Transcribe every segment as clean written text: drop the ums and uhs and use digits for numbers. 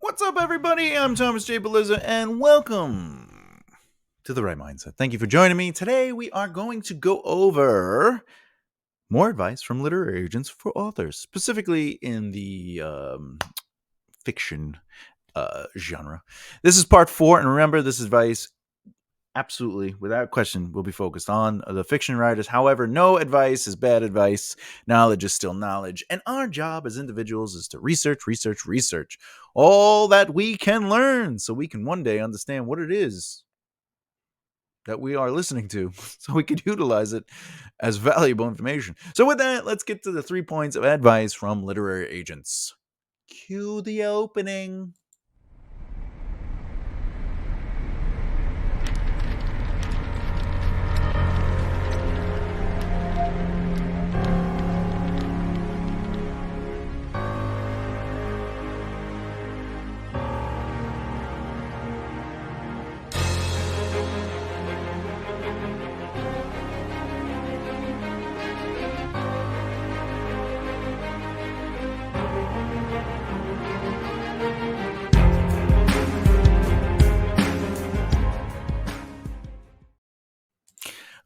What's up, everybody? I'm Thomas J. Bellezza, and welcome to The Right Mindset. Thank you for joining me. Today, we are going to go over more advice from literary agents for authors, specifically in the fiction genre. This is part 4, and remember, this advice absolutely, without question, will be focused on the fiction writers. However, no advice is bad advice. Knowledge is still knowledge. And our job as individuals is to research all that we can learn so we can one day understand what it is that we are listening to so we can utilize it as valuable information. So with that, let's get to the 3 points of advice from literary agents. Cue the opening.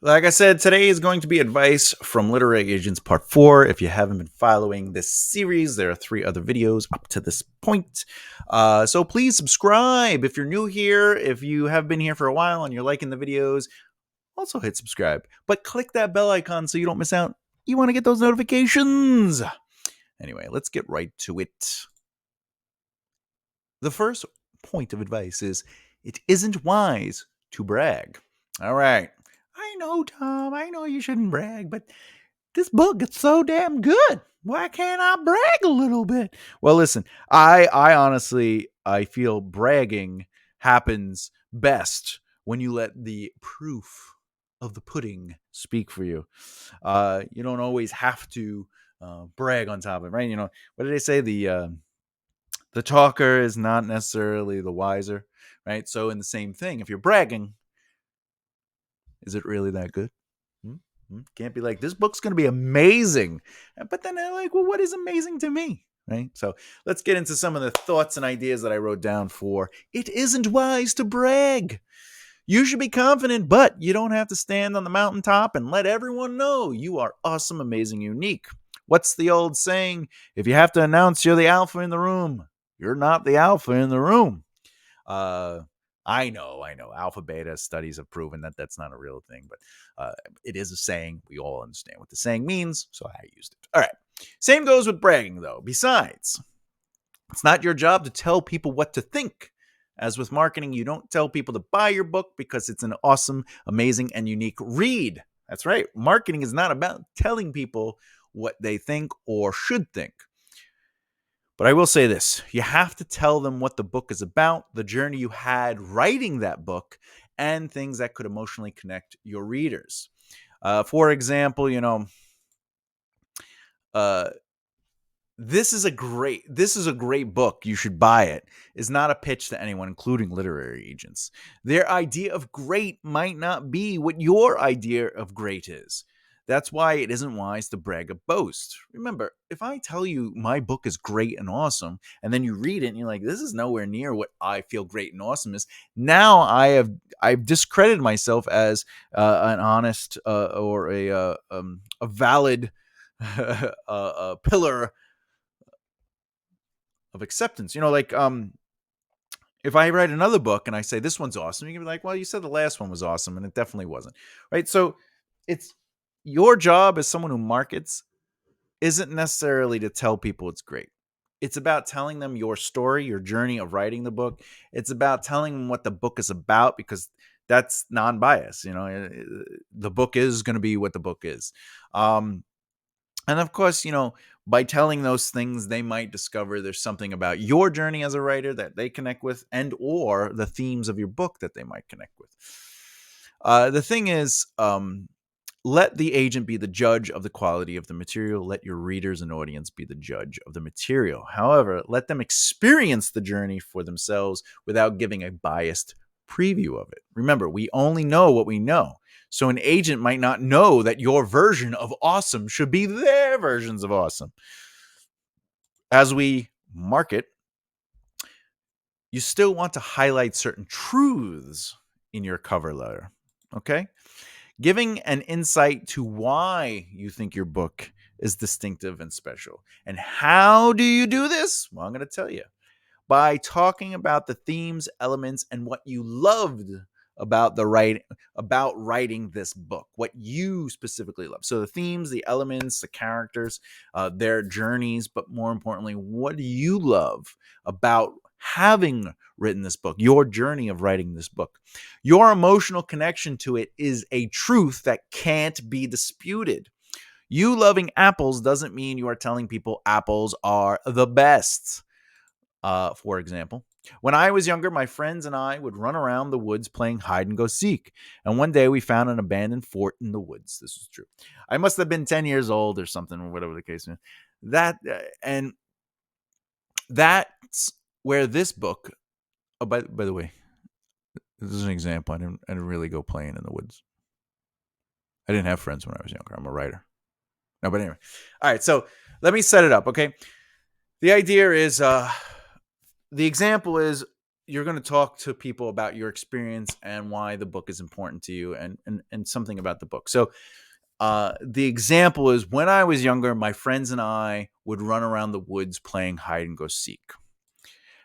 Like I said, today is going to be advice from literary agents part 4. If you haven't been following this series, there are 3 other videos up to this point. So please subscribe if you're new here. If you have been here for a while and you're liking the videos, also hit subscribe. But click that bell icon so you don't miss out. You want to get those notifications. Anyway, let's get right to it. The first point of advice is it isn't wise to brag. All right. I know, Tom. I know you shouldn't brag, but this book is so damn good. Why can't I brag a little bit? Well, listen, I honestly, I feel bragging happens best when you let the proof of the pudding speak for you. You don't always have to brag on top of it, right? You know, what did they say? The talker is not necessarily the wiser, right? So in the same thing, if you're bragging, is it really that good? Can't be like, this book's going to be amazing. But then they're like, well, what is amazing to me? Right? So let's get into some of the thoughts and ideas that I wrote down for it isn't wise to brag. You should be confident, but you don't have to stand on the mountaintop and let everyone know you are awesome, amazing, unique. What's the old saying? If you have to announce you're the alpha in the room, you're not the alpha in the room. I know. Alpha beta studies have proven that that's not a real thing, but it is a saying. We all understand what the saying means, so I used it. All right. Same goes with bragging, though. Besides, it's not your job to tell people what to think. As with marketing, you don't tell people to buy your book because it's an awesome, amazing, and unique read. That's right. Marketing is not about telling people what they think or should think. But I will say this, you have to tell them what the book is about, the journey you had writing that book, and things that could emotionally connect your readers. For example, uh, this is a great book. You should buy it. Is not a pitch to anyone, including literary agents. Their idea of great might not be what your idea of great is. That's why it isn't wise to brag or boast. Remember, if I tell you my book is great and awesome, and then you read it and you're like, this is nowhere near what I feel great and awesome is, now I've discredited myself as an honest or a valid pillar of acceptance. If I write another book and I say this one's awesome, you can be like, well, you said the last one was awesome, and it definitely wasn't, right? So it's your job as someone who markets isn't necessarily to tell people it's great. It's about telling them your story, your journey of writing the book. It's about telling them what the book is about, because that's non-biased. The book is going to be what the book is. And of course, by telling those things, they might discover there's something about your journey as a writer that they connect with, and or the themes of your book that they might connect with. The thing is, let the agent be the judge of the quality of the material. Let your readers and audience be the judge of the material. However, let them experience the journey for themselves without giving a biased preview of it. Remember, we only know what we know. So an agent might not know that your version of awesome should be their versions of awesome. As we market, you still want to highlight certain truths in your cover letter. Okay? Giving an insight to why you think your book is distinctive and special. And how do you do this? Well, I'm going to tell you by talking about the themes, elements, and what you loved about writing this book, what you specifically love. So the themes, the elements, the characters, their journeys, but more importantly, what do you love about having written this book, your journey of writing this book? Your emotional connection to it is a truth that can't be disputed. You loving apples doesn't mean you are telling people apples are the best. For example, when I was younger, my friends and I would run around the woods playing hide and go seek. And one day we found an abandoned fort in the woods. This was true. I must have been 10 years old or something, or whatever the case is. And that's where this book, oh, by the way, this is an example. I didn't really go playing in the woods. I didn't have friends when I was younger. I'm a writer. No, but anyway. All right. So let me set it up. Okay. The idea is, the example is you're going to talk to people about your experience and why the book is important to you and something about the book. So the example is when I was younger, my friends and I would run around the woods playing hide and go seek.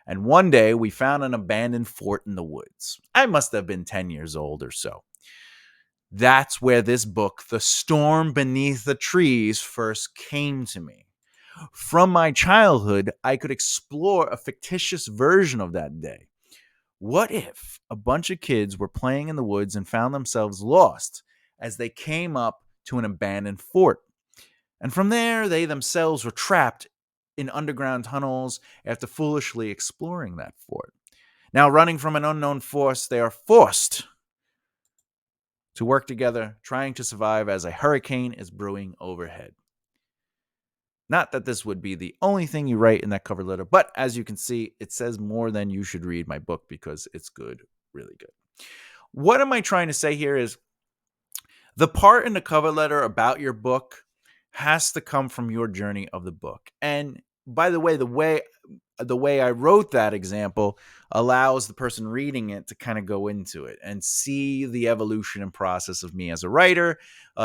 And one day we found an abandoned fort in the woods. I must have been 10 years old or so. That's where this book, The Storm Beneath the Trees, first came to me. From my childhood, I could explore a fictitious version of that day. What if a bunch of kids were playing in the woods and found themselves lost as they came up to an abandoned fort? And from there, they themselves were trapped in underground tunnels after foolishly exploring that fort. Now, running from an unknown force, they are forced to work together, trying to survive as a hurricane is brewing overhead. Not that this would be the only thing you write in that cover letter, but as you can see, it says more than you should read my book because it's good, really good. What am I trying to say here is the part in the cover letter about your book has to come from your journey of the book. And by the way I wrote that example allows the person reading it to kind of go into it and see the evolution and process of me as a writer,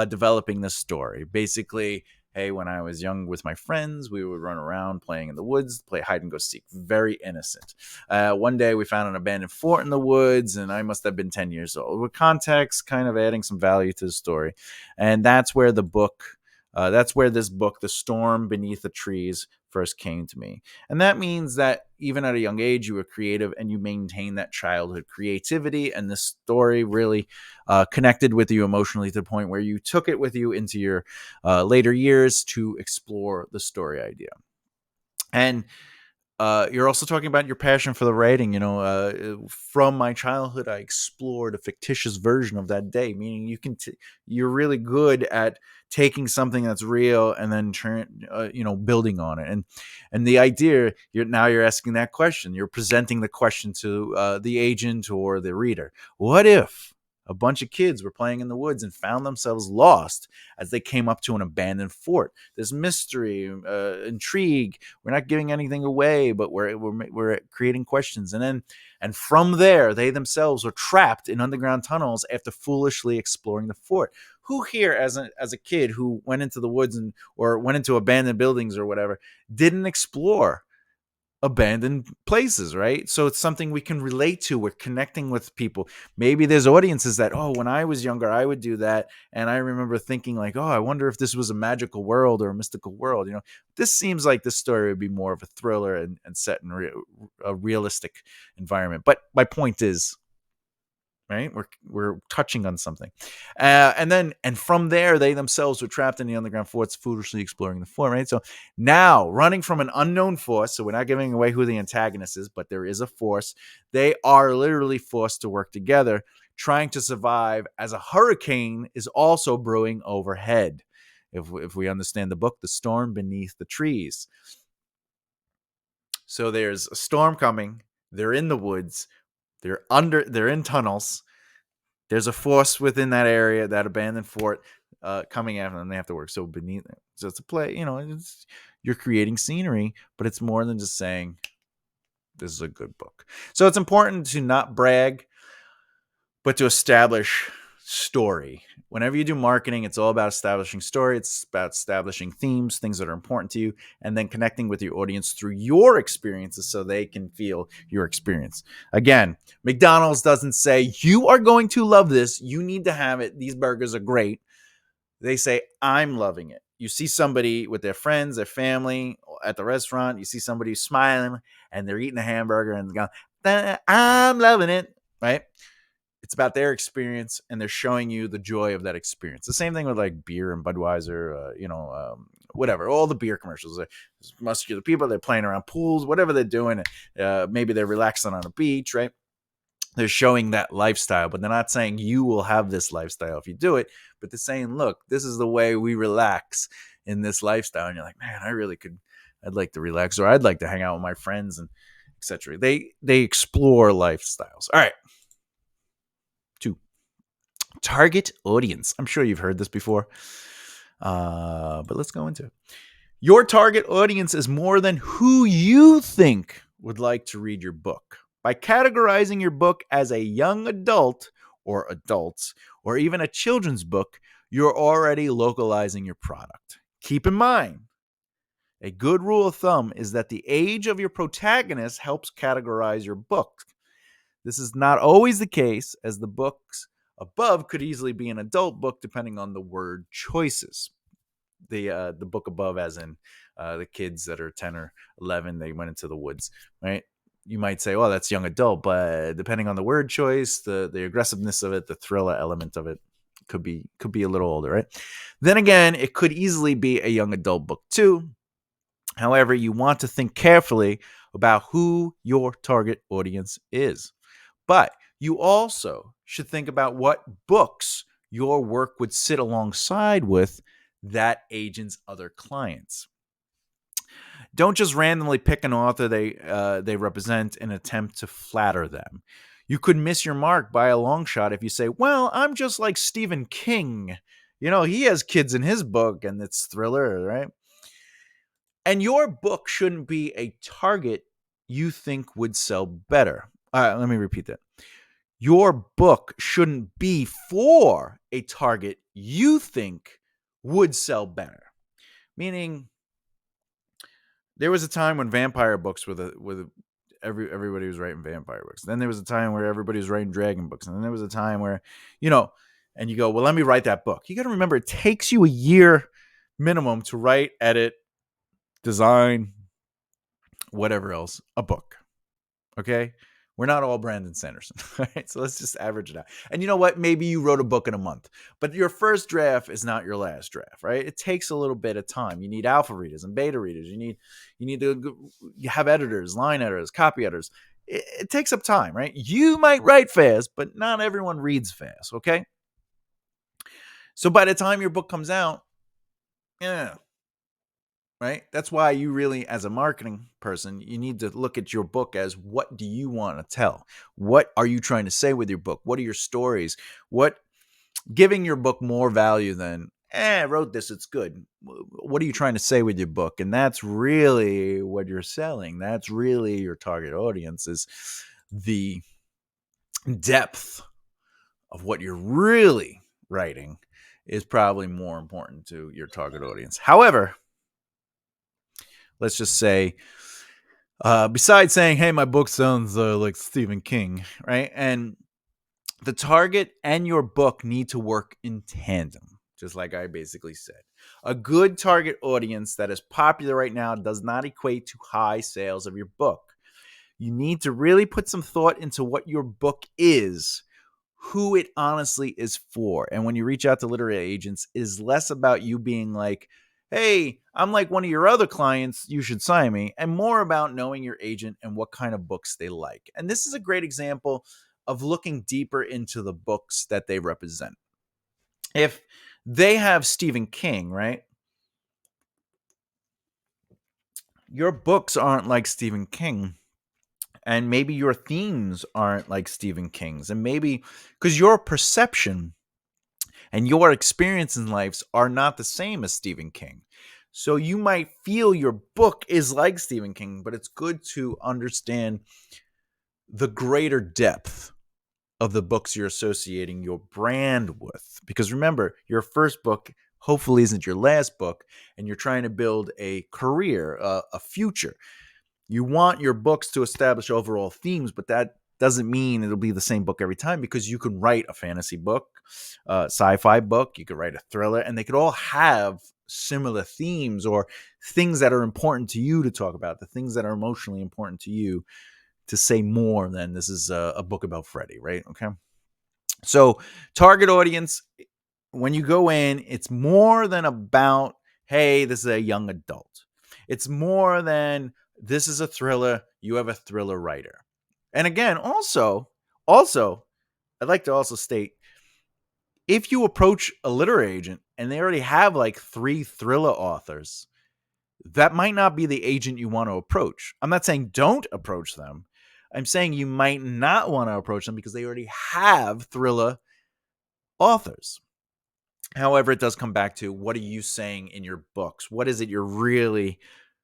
developing this story. Basically, hey, when I was young with my friends, we would run around playing in the woods, play hide and go seek. Very innocent. One day we found an abandoned fort in the woods, and I must have been 10 years old. With context, kind of adding some value to the story. And that's where this book, The Storm Beneath the Trees, first came to me. And that means that even at a young age, you were creative and you maintained that childhood creativity. And this story really connected with you emotionally to the point where you took it with you into your later years to explore the story idea. And you're also talking about your passion for the writing. From my childhood, I explored a fictitious version of that day, meaning you're really good at taking something that's real and then building on it. And the idea, you're asking that question. You're presenting the question to the agent or the reader. What if a bunch of kids were playing in the woods and found themselves lost as they came up to an abandoned fort? There's mystery, intrigue. We're not giving anything away, but we're creating questions. And from there, they themselves were trapped in underground tunnels after foolishly exploring the fort. Who here, as a kid who went into the woods or went into abandoned buildings or whatever, didn't explore abandoned places, right? So it's something we can relate to. We're connecting with people. Maybe there's audiences that, oh, when I was younger, I would do that. And I remember thinking like, oh, I wonder if this was a magical world or a mystical world. This seems like this story would be more of a thriller and set in a realistic environment. But my point is, right, we're touching on something, and from there they themselves were trapped in the underground forts, foolishly exploring the fort, right? So now running from an unknown force, so we're not giving away who the antagonist is, but there is a force. They are literally forced to work together, trying to survive as a hurricane is also brewing overhead. If we understand the book, The Storm Beneath the Trees. So there's a storm coming. They're in the woods. They're in tunnels. There's a force within that area, that abandoned fort, coming after them. They have to work so beneath it. So it's a play, you're creating scenery, but it's more than just saying This is a good book. So it's important to not brag, but to establish story. Whenever you do marketing, it's all about establishing story. It's about establishing themes, things that are important to you, and then connecting with your audience through your experiences so they can feel your experience. Again, McDonald's doesn't say, you are going to love this. You need to have it. These burgers are great. They say, I'm loving it. You see somebody with their friends, their family at the restaurant. You see somebody smiling and they're eating a hamburger and going, I'm loving it, right? It's about their experience, and they're showing you the joy of that experience. The same thing with like beer and Budweiser, whatever. All the beer commercials, muscular people, they're playing around pools, whatever they're doing. Maybe they're relaxing on a beach, right? They're showing that lifestyle, but they're not saying you will have this lifestyle if you do it. But they're saying, look, this is the way we relax in this lifestyle. And you're like, man, I'd like to relax, or I'd like to hang out with my friends, and etc. They explore lifestyles. All right. 2. Target audience. I'm sure you've heard this before, but let's go into it. Your target audience is more than who you think would like to read your book. By categorizing your book as a young adult or adults, or even a children's book, you're already localizing your product. Keep in mind, a good rule of thumb is that the age of your protagonist helps categorize your book. This is not always the case, as the books above could easily be an adult book depending on the word choices. The book above, as in the kids that are 10 or 11, they went into the woods, right? You might say, oh, that's young adult, but depending on the word choice, the aggressiveness of it, the thriller element of it could be a little older, right? Then again, it could easily be a young adult book too. However, you want to think carefully about who your target audience is. But you also should think about what books your work would sit alongside with that agent's other clients. Don't just randomly pick an author they represent in an attempt to flatter them. You could miss your mark by a long shot if you say, well, I'm just like Stephen King. He has kids in his book and it's thriller, right? And your book shouldn't be a target you think would sell better. Let me repeat that. Your book shouldn't be for a target you think would sell better. Meaning, there was a time when vampire books everybody was writing vampire books. Then there was a time where everybody was writing dragon books. And then there was a time where, and you go, well, let me write that book. You got to remember, it takes you a year minimum to write, edit, design, whatever else, a book. Okay? We're not all Brandon Sanderson, right? So let's just average it out. And you know what? Maybe you wrote a book in a month, but your first draft is not your last draft, right? It takes a little bit of time. You need alpha readers and beta readers. You need to have editors, line editors, copy editors. It takes up time, right? You might write fast, but not everyone reads fast, okay? So by the time your book comes out, right? That's why you really, as a marketing person, you need to look at your book as, what do you want to tell? What are you trying to say with your book? What are your stories? Giving your book more value than, I wrote this, it's good. What are you trying to say with your book? And that's really what you're selling. That's really your target audience, is the depth of what you're really writing is probably more important to your target audience. However, let's just say, besides saying, hey, my book sounds like Stephen King, right? And the target and your book need to work in tandem, just like I basically said. A good target audience that is popular right now does not equate to high sales of your book. You need to really put some thought into what your book is, who it honestly is for. And when you reach out to literary agents, it is less about you being like, hey, I'm like one of your other clients, you should sign me, and more about knowing your agent and what kind of books they like. And this is a great example of looking deeper into the books that they represent. If they have Stephen King, right? Your books aren't like Stephen King. And maybe your themes aren't like Stephen King's. And maybe because your perception and your experience in life are not the same as Stephen King. So you might feel your book is like Stephen King, but it's good to understand the greater depth of the books you're associating your brand with. Because remember, your first book hopefully isn't your last book, and you're trying to build a career, a future. You want your books to establish overall themes, but that doesn't mean it'll be the same book every time, because you can write a fantasy book, a sci-fi book, you could write a thriller, and they could all have similar themes or things that are important to you to talk about, the things that are emotionally important to you, to say more than this is a book about Freddie, right? Okay. So, target audience, when you go in, it's more than about, hey, this is a young adult. It's more than, this is a thriller, you have a thriller writer. And again, also, I'd like to also state, if you approach a literary agent and they already have like 3 thriller authors, that might not be the agent you want to approach. I'm not saying don't approach them. I'm saying you might not want to approach them because they already have thriller authors. However, it does come back to, what are you saying in your books? What is it you're really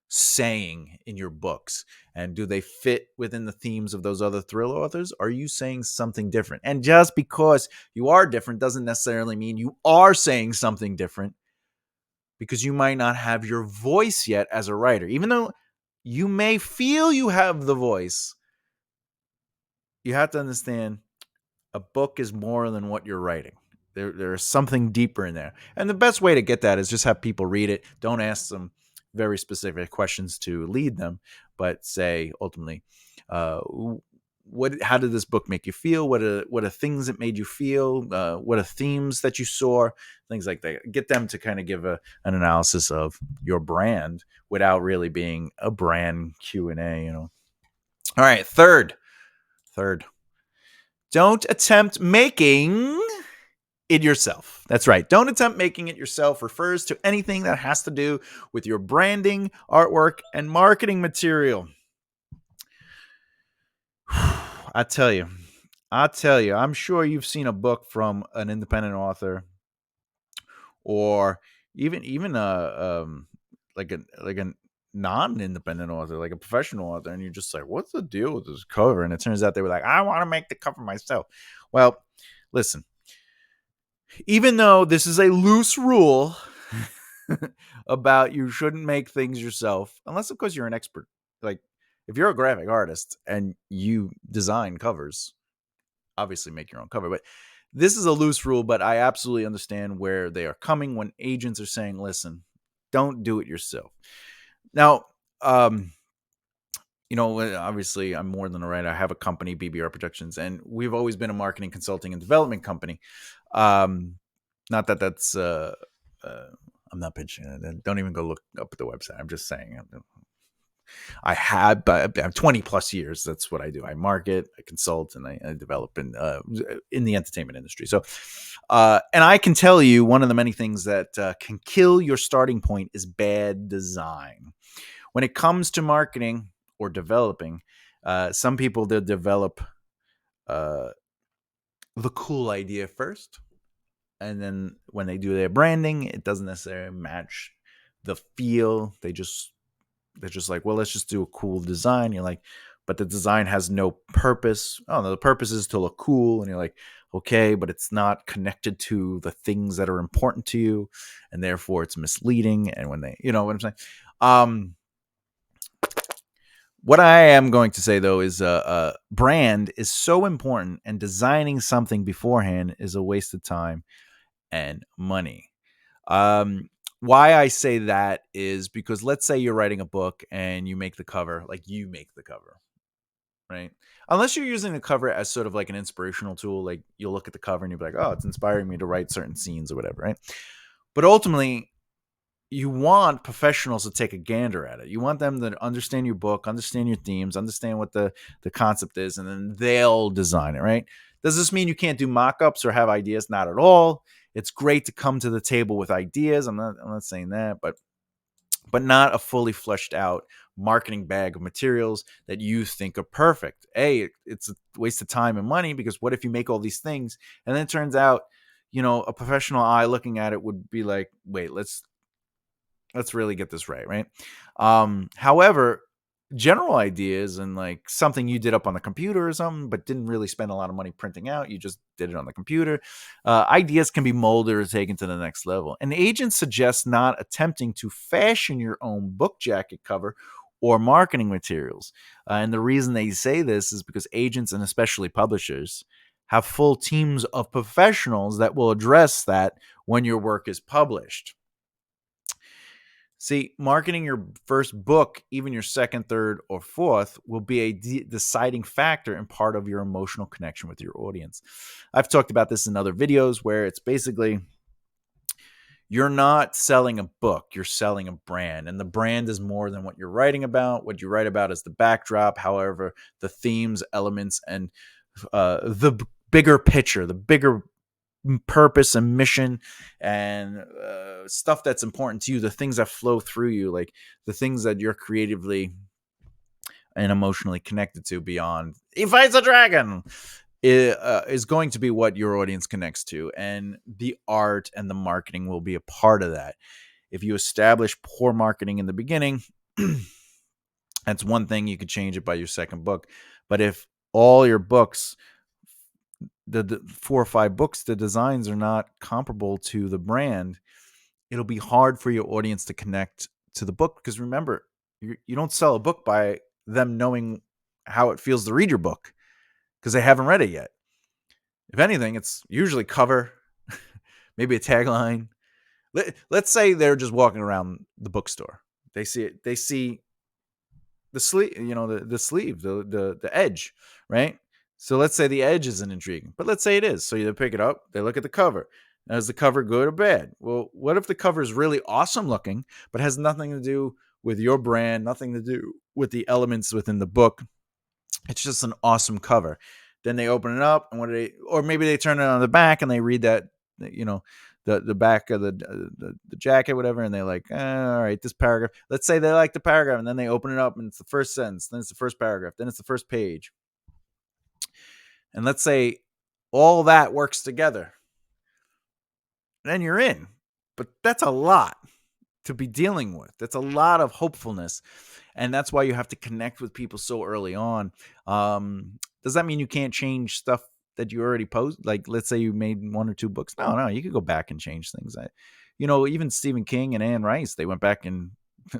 saying in your books? And do they fit within the themes of those other thriller authors? Are you saying something different? And just because you are different doesn't necessarily mean you are saying something different, because you might not have your voice yet as a writer. Even though you may feel you have the voice, you have to understand a book is more than what you're writing. There's something deeper in there. And the best way to get that is just have people read it. Don't ask them very specific questions to lead them, but say ultimately, uh, how did this book make you feel? What are things that made you feel? What are themes that you saw? Things like that. Get them to kind of give an analysis of your brand without really being a brand Q&A. All right, third, don't attempt making it yourself. That's right. Don't attempt making it yourself refers to anything that has to do with your branding, artwork, and marketing material. I tell you, I'm sure you've seen a book from an independent author, or even like a non-independent author, like a professional author, and you're just like, what's the deal with this cover? And it turns out they were like, I want to make the cover myself. Well, listen, even though this is a loose rule about you shouldn't make things yourself, unless of course you're an expert. Like, if you're a graphic artist and you design covers, obviously make your own cover. But this is a loose rule, but I absolutely understand where they are coming when agents are saying, listen, don't do it yourself. Now, obviously I'm more than a writer. I have a company, BBR Productions, and we've always been a marketing, consulting, and development company. Not that that's I'm not pitching it. Don't even go look up at the website. I'm just saying. I have 20 plus years. That's what I do. I market, I consult, and I develop in the entertainment industry. So, and I can tell you, one of the many things that can kill your starting point is bad design. When it comes to marketing or developing, some people they develop the cool idea first, and then when they do their branding, it doesn't necessarily match the feel. They're just like, well, let's just do a cool design. You're like, but the design has no purpose. Oh no, the purpose is to look cool. And you're like, okay, but it's not connected to the things that are important to you, and therefore it's misleading. And when they, you know what I'm saying? What I am going to say though is brand is so important, and designing something beforehand is a waste of time and money. Why I say that is because, let's say you're writing a book and you make the cover, like you make the cover, right? Unless you're using the cover as sort of like an inspirational tool, like you'll look at the cover and you'll be like, oh, it's inspiring me to write certain scenes or whatever, right? But ultimately, you want professionals to take a gander at it. You want them to understand your book, understand your themes, understand what the concept is, and then they'll design it, right? Does this mean you can't do mock-ups or have ideas? Not at all. It's great to come to the table with ideas. I'm not saying that, but not a fully fleshed out marketing bag of materials that you think are perfect. It's a waste of time and money, because what if you make all these things and then it turns out, a professional eye looking at it would be like, wait, let's Let's really get this right, right? However, general ideas and like something you did up on the computer or something, but didn't really spend a lot of money printing out, you just did it on the computer. Ideas can be molded or taken to the next level. An agent suggests not attempting to fashion your own book jacket cover or marketing materials. And the reason they say this is because agents and especially publishers have full teams of professionals that will address that when your work is published. See, marketing your first book, even your second, third, or fourth, will be a deciding factor and part of your emotional connection with your audience. I've talked about this in other videos where it's basically you're not selling a book, you're selling a brand. And the brand is more than what you're writing about. What you write about is the backdrop, however, the themes, elements, and the bigger picture, the bigger purpose and mission and stuff that's important to you, the things that flow through you, like the things that you're creatively and emotionally connected to beyond he fights a dragon is going to be what your audience connects to, and the art and the marketing will be a part of that. If you establish poor marketing in the beginning, that's one thing. You could change it by your second book. But if all your books, the 4 or 5 books, the designs are not comparable to the brand, it'll be hard for your audience to connect to the book. Because remember, you don't sell a book by them knowing how it feels to read your book because they haven't read it yet. If anything, it's usually cover, maybe a tagline. Let's say they're just walking around the bookstore. They see it. They see the sleeve, the sleeve, the edge, right? So let's say the edge isn't intriguing, but let's say it is. So they pick it up, they look at the cover. Now, is the cover good or bad? Well, what if the cover is really awesome looking, but has nothing to do with your brand, nothing to do with the elements within the book? It's just an awesome cover. Then they open it up, and or maybe they turn it on the back and they read that, you know, the back of the jacket, whatever, and they're like, all right, this paragraph. Let's say they like the paragraph, and then they open it up, and it's the first sentence, then it's the first paragraph, then it's the first page, and let's say all that works together, then you're in. But that's a lot to be dealing with. That's a lot of hopefulness. And that's why you have to connect with people so early on. Does that mean you can't change stuff that you already post? Like, let's say you made 1 or 2 books. No, you could go back and change things. Even Stephen King and Anne Rice, they went back and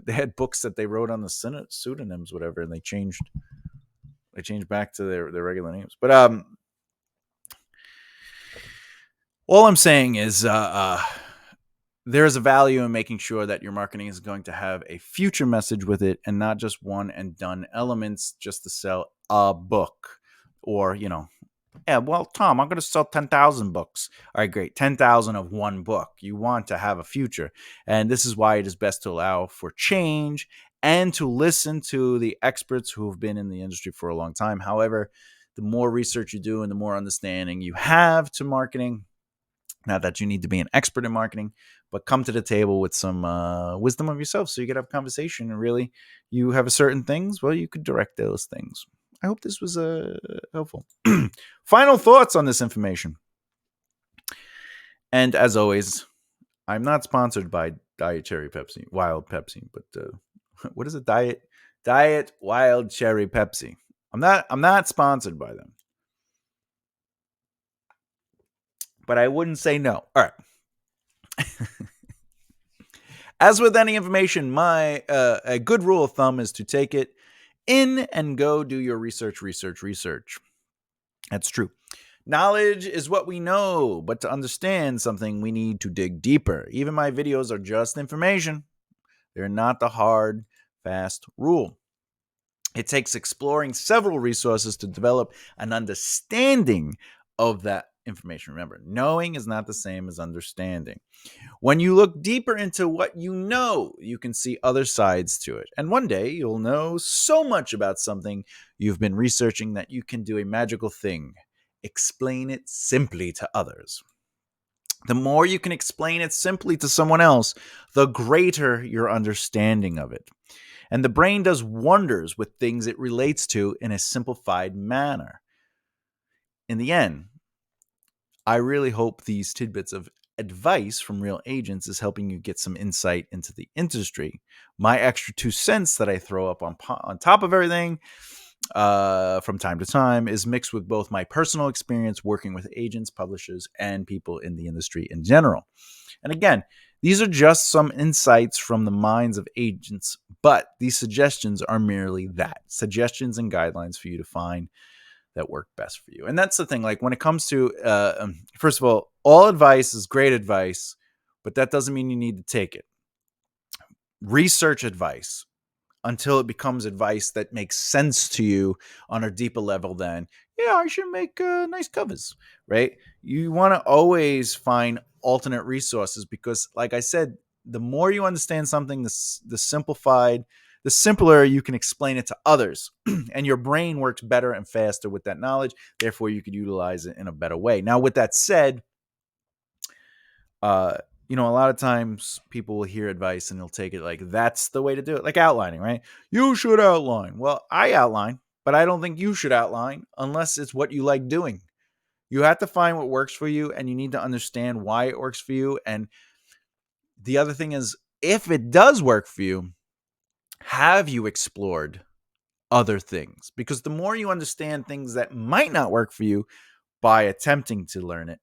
they had books that they wrote on the pseudonyms, whatever, and they changed back to their regular names. But all I'm saying is there is a value in making sure that your marketing is going to have a future message with it and not just one and done elements just to sell a book. Or, yeah, well, Tom, I'm going to sell 10,000 books. All right, great. 10,000 of one book. You want to have a future. And this is why it is best to allow for change and to listen to the experts who have been in the industry for a long time. However, the more research you do and the more understanding you have to marketing, not that you need to be an expert in marketing, but come to the table with some wisdom of yourself so you could have a conversation and really you have a certain things. Well, you could direct those things. I hope this was helpful. Final thoughts on this information. And as always, I'm not sponsored by Dietary Pepsi, Wild Pepsi, but what is it? Diet Wild Cherry Pepsi. I'm not sponsored by them. But I wouldn't say no. All right. As with any information, my a good rule of thumb is to take it in and go do your research. That's true. Knowledge is what we know, but to understand something, we need to dig deeper. Even my videos are just information. They're not the hard, fast rule. It takes exploring several resources to develop an understanding of that information. Remember, knowing is not the same as understanding. When you look deeper into what you know, you can see other sides to it. And one day you'll know so much about something you've been researching that you can do a magical thing: explain it simply to others. The more you can explain it simply to someone else, the greater your understanding of it. And the brain does wonders with things it relates to in a simplified manner. In the end, I really hope these tidbits of advice from real agents is helping you get some insight into the industry. My extra 2 cents that I throw up on top of everything from time to time is mixed with both my personal experience working with agents, publishers, and people in the industry in general. And again, these are just some insights from the minds of agents, but these suggestions are merely that, suggestions and guidelines for you to find that work best for you. And that's the thing, like when it comes to, first of all advice is great advice, but that doesn't mean you need to take it. Research advice until it becomes advice that makes sense to you on a deeper level than, yeah, I should make nice covers, right? You want to always find alternate resources because, like I said, the more you understand something, the simpler you can explain it to others. And your brain works better and faster with that knowledge. Therefore, you could utilize it in a better way. Now, with that said, a lot of times people will hear advice and they'll take it like that's the way to do it, like outlining, right? You should outline. Well, I outline, but I don't think you should outline unless it's what you like doing. You have to find what works for you, and you need to understand why it works for you. And the other thing is, if it does work for you, have you explored other things? Because the more you understand things that might not work for you by attempting to learn it,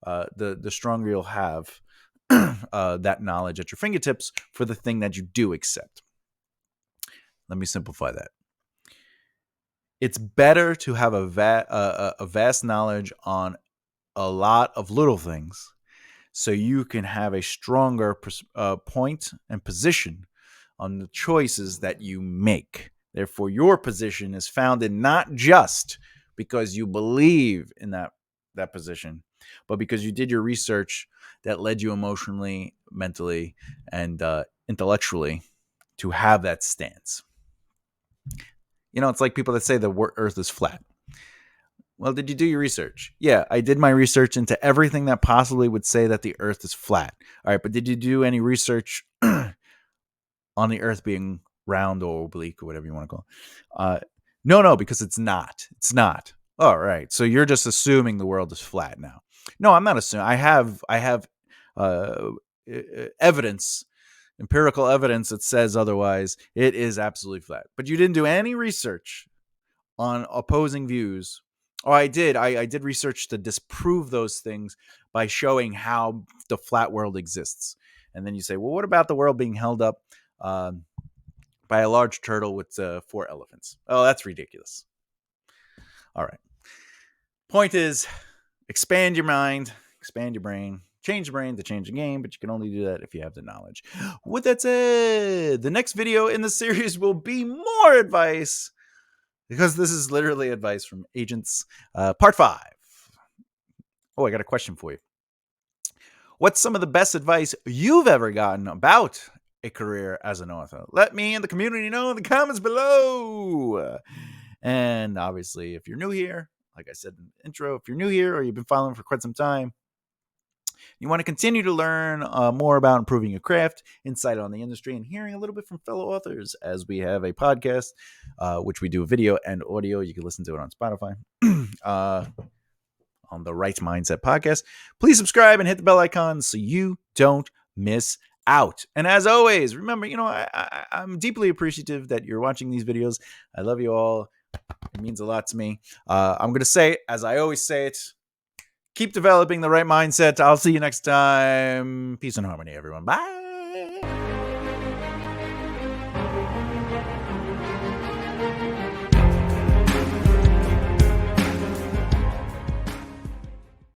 the stronger you'll have that knowledge at your fingertips for the thing that you do accept. Let me simplify that. It's better to have a vast knowledge on a lot of little things so you can have a stronger point and position on the choices that you make. Therefore, your position is founded not just because you believe in that position, but because you did your research that led you emotionally, mentally, and intellectually to have that stance. It's like people that say the earth is flat. Well, did you do your research? Yeah, I did my research into everything that possibly would say that the earth is flat. All right, but did you do any research on the earth being round or oblique or whatever you want to call it? No, because it's not. It's not. All right, so you're just assuming the world is flat now. No, I'm not assuming. I have evidence, empirical evidence that says otherwise. It is absolutely flat. But you didn't do any research on opposing views. Oh, I did. I did research to disprove those things by showing how the flat world exists. And then you say, well, what about the world being held up by a large turtle with 4 elephants? Oh, that's ridiculous. All right. Point is, expand your mind, expand your brain, change your brain to change the game, but you can only do that if you have the knowledge. With that said, the next video in the series will be more advice, because this is literally advice from agents. Part 5. Oh, I got a question for you. What's some of the best advice you've ever gotten about a career as an author? Let me and the community know in the comments below. And obviously, if you're new here, like I said in the intro, if you're new here or you've been following for quite some time, you want to continue to learn more about improving your craft, insight on the industry, and hearing a little bit from fellow authors, as we have a podcast, which we do video and audio. You can listen to it on Spotify, on the Right Mindset podcast. Please subscribe and hit the bell icon so you don't miss out. And as always, remember, I'm deeply appreciative that you're watching these videos. I love you all. It means a lot to me. I'm going to say, as I always say it, keep developing the right mindset. I'll see you next time. Peace and harmony, everyone. Bye.